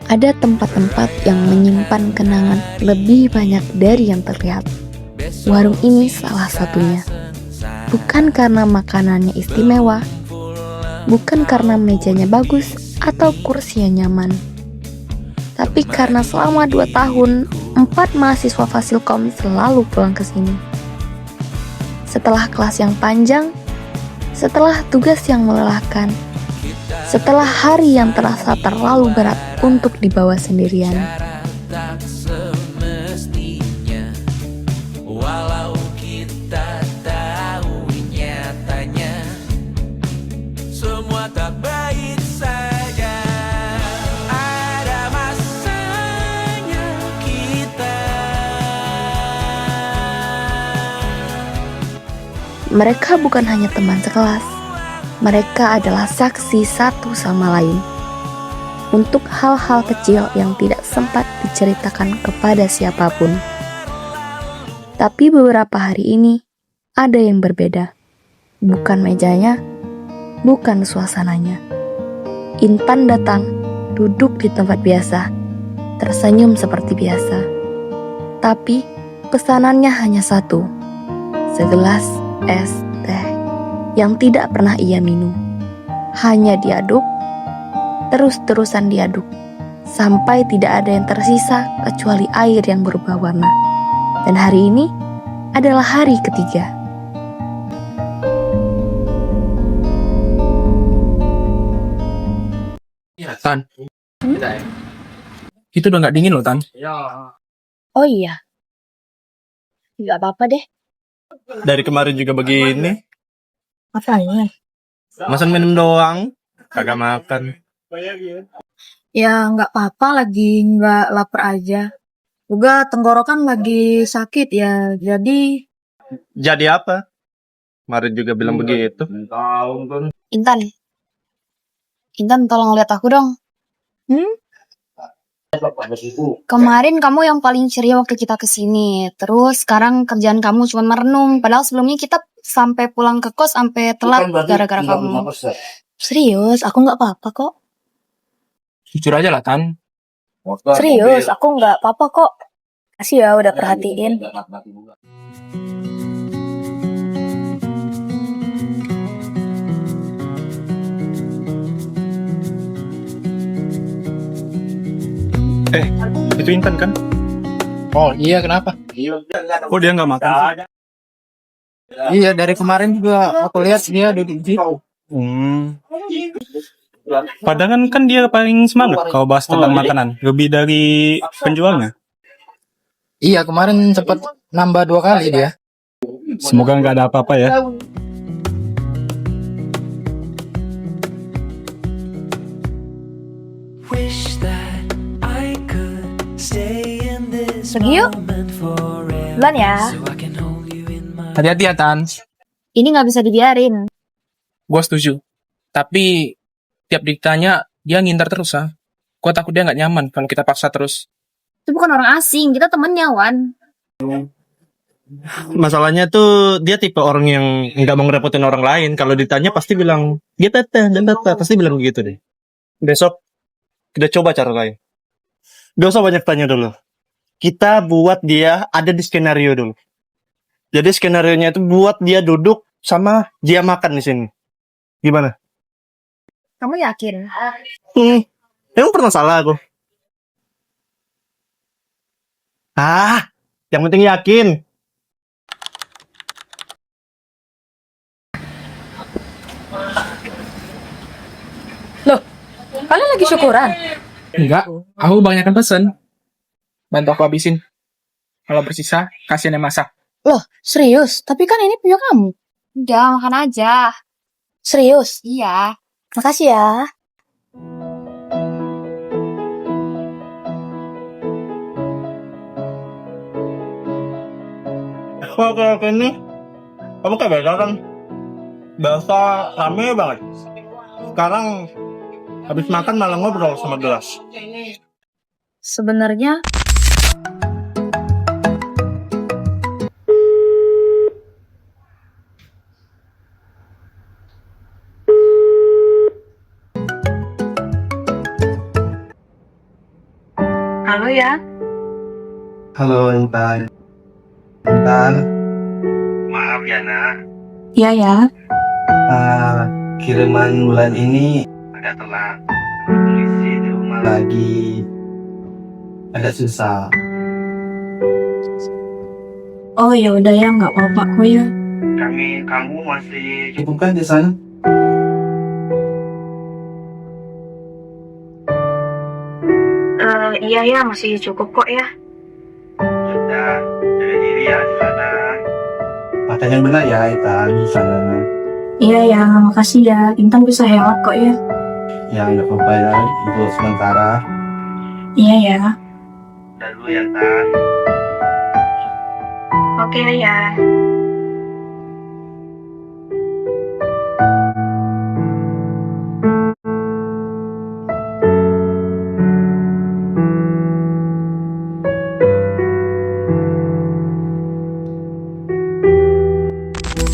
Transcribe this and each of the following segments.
Ada tempat-tempat yang menyimpan kenangan lebih banyak dari yang terlihat. Warung ini salah satunya. Bukan karena makanannya istimewa, bukan karena mejanya bagus atau kursinya nyaman, tapi karena selama 2 tahun, 4 mahasiswa Fasilkom selalu pulang ke sini. Setelah kelas yang panjang, setelah tugas yang melelahkan, setelah hari yang terasa terlalu berat untuk dibawa sendirian. Tak semestinya, walau kita tahu nyatanya semua tak baik saja. Ada masanya kita. Mereka bukan hanya teman sekelas, mereka adalah saksi satu sama lain untuk hal-hal kecil yang tidak sempat diceritakan kepada siapapun. Tapi beberapa hari ini ada yang berbeda. Bukan mejanya, bukan suasananya. Intan datang, duduk di tempat biasa, tersenyum seperti biasa. Tapi pesanannya hanya satu, segelas es teh yang tidak pernah ia minum. Hanya diaduk, terus-terusan diaduk, sampai tidak ada yang tersisa kecuali air yang berubah warna. Dan hari ini adalah hari ketiga. Tan, itu udah nggak dingin loh, Tan. Oh iya, nggak apa-apa deh. Dari kemarin juga begini. Apanya? Masa minum doang, kagak makan. Ya nggak apa-apa, lagi nggak lapar aja. Juga tenggorokan lagi sakit ya, jadi Jadi apa? Kemarin juga bilang begitu. Intan, Intan tolong lihat aku dong. Kemarin kamu yang paling ceria waktu kita kesini. Terus sekarang kerjaan kamu cuma merenung. Padahal sebelumnya kita sampai pulang ke kos sampai telat gara-gara kamu. Serius, aku nggak apa-apa kok. Jujur aja lah, Tan. serius, aku nggak apa-apa kok. Kasih ya udah perhatiin. Itu Intan kan? Oh iya, kenapa? Kok dia nggak makan sih? Iya, dari kemarin juga aku lihat dia duduk di situ. Padahal kan dia paling semangat kalau bahas tentang makanan, lebih dari penjualnya. Iya, kemarin sempat nambah 2 kali dia. Semoga nggak ada apa-apa ya. Wish that I could stay in this Pergi yuk. moment forever. Duluan ya. So I can hold you in my Hati-hati ya, Tan. Ini nggak bisa dibiarin. Gue setuju. Tapi tiap ditanya dia ngindar terus, ah. Gue takut dia nggak nyaman kalau kita paksa terus. Itu bukan orang asing, kita temennya, Wan. Masalahnya tuh dia tipe orang yang nggak mau ngerepotin orang lain. Kalau ditanya pasti bilang dia tete dan tete, pasti bilang begitu deh. Besok kita coba cara lain. Gak usah banyak tanya dulu. Kita buat dia ada di skenario dulu. Jadi skenarionya itu buat dia duduk sama dia makan di sini. Gimana? Kamu yakin? Emang pernah salah aku? Yang penting yakin. Kalian lagi syukuran? Enggak, aku kebanyakan pesen. Bantu aku habisin. Kalau bersisa, kasihin yang masak. Loh, serius? Tapi kan ini punya kamu. Udah, makan aja. Serius? Iya. Makasih ya. Kalau kayak ini, kamu kayak beda kan? Biasa rame banget. Sekarang habis makan malah ngobrol sama gelas. Sebenarnya Halo ya. Halo Intan. Intan. Maaf ya nak. Iya ya. Kiriman bulan ini agak telat. Kondisi di rumah lagi agak susah. Oh ya udah ya, nggak apa-apa kok ya. Kamu masih cukup kan di sana? Iya ya, masih cukup kok ya. Sudah, jaga diri ya di sana. Makan yang benar ya Intan di sana. Iya ya, makasih ya. Intan bisa hemat kok ya. Ya nggak apa-apa ya untuk sementara. Iya ya. Udah dulu ya Tan. Oke ya.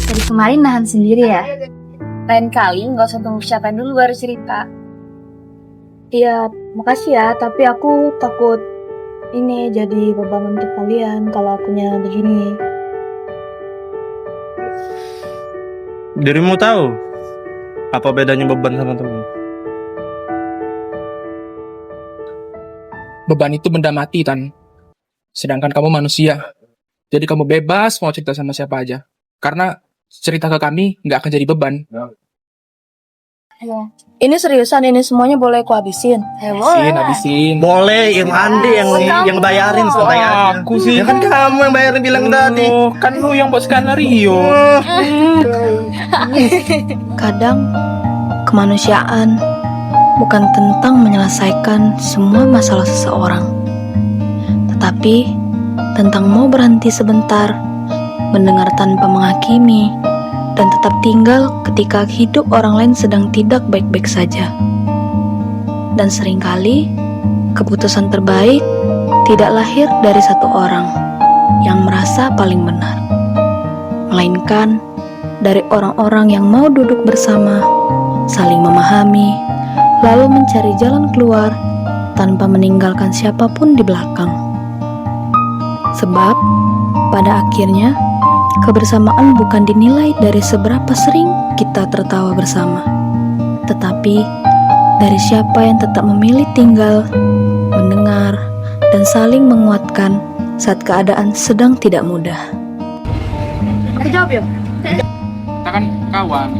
Dari kemarin nahan sendiri ya? Lain kali nggak usah tunggu siapa dulu baru cerita. Iya, makasih ya. Tapi aku takut ini jadi beban untuk kalian kalau akunya begini. Dirimu tahu apa bedanya beban sama teman? Beban itu benda mati, Tan. Sedangkan kamu manusia. Jadi kamu bebas mau cerita sama siapa aja. Karena cerita ke kami nggak akan jadi beban. Ini seriusan, ini semuanya boleh aku habisin? Habisin. Boleh, Irwandi yang bayarin santai aja. Aku sih. Ya kan kamu yang bayarin bilang tadi. Kan lu yang buat skenario. Kadang kemanusiaan bukan tentang menyelesaikan semua masalah seseorang, tetapi tentang mau berhenti sebentar, mendengar tanpa menghakimi, dan tetap tinggal ketika hidup orang lain sedang tidak baik-baik saja. Dan seringkali keputusan terbaik tidak lahir dari satu orang yang merasa paling benar, melainkan dari orang-orang yang mau duduk bersama, saling memahami, lalu mencari jalan keluar tanpa meninggalkan siapapun di belakang. Sebab pada akhirnya kebersamaan bukan dinilai dari seberapa sering kita tertawa bersama, tetapi dari siapa yang tetap memilih tinggal, mendengar, dan saling menguatkan saat keadaan sedang tidak mudah. Jawab ya. Kita kan kawan.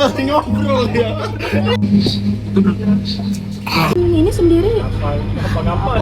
Masih ngobrol ya. Ini sendiri. Apa-apa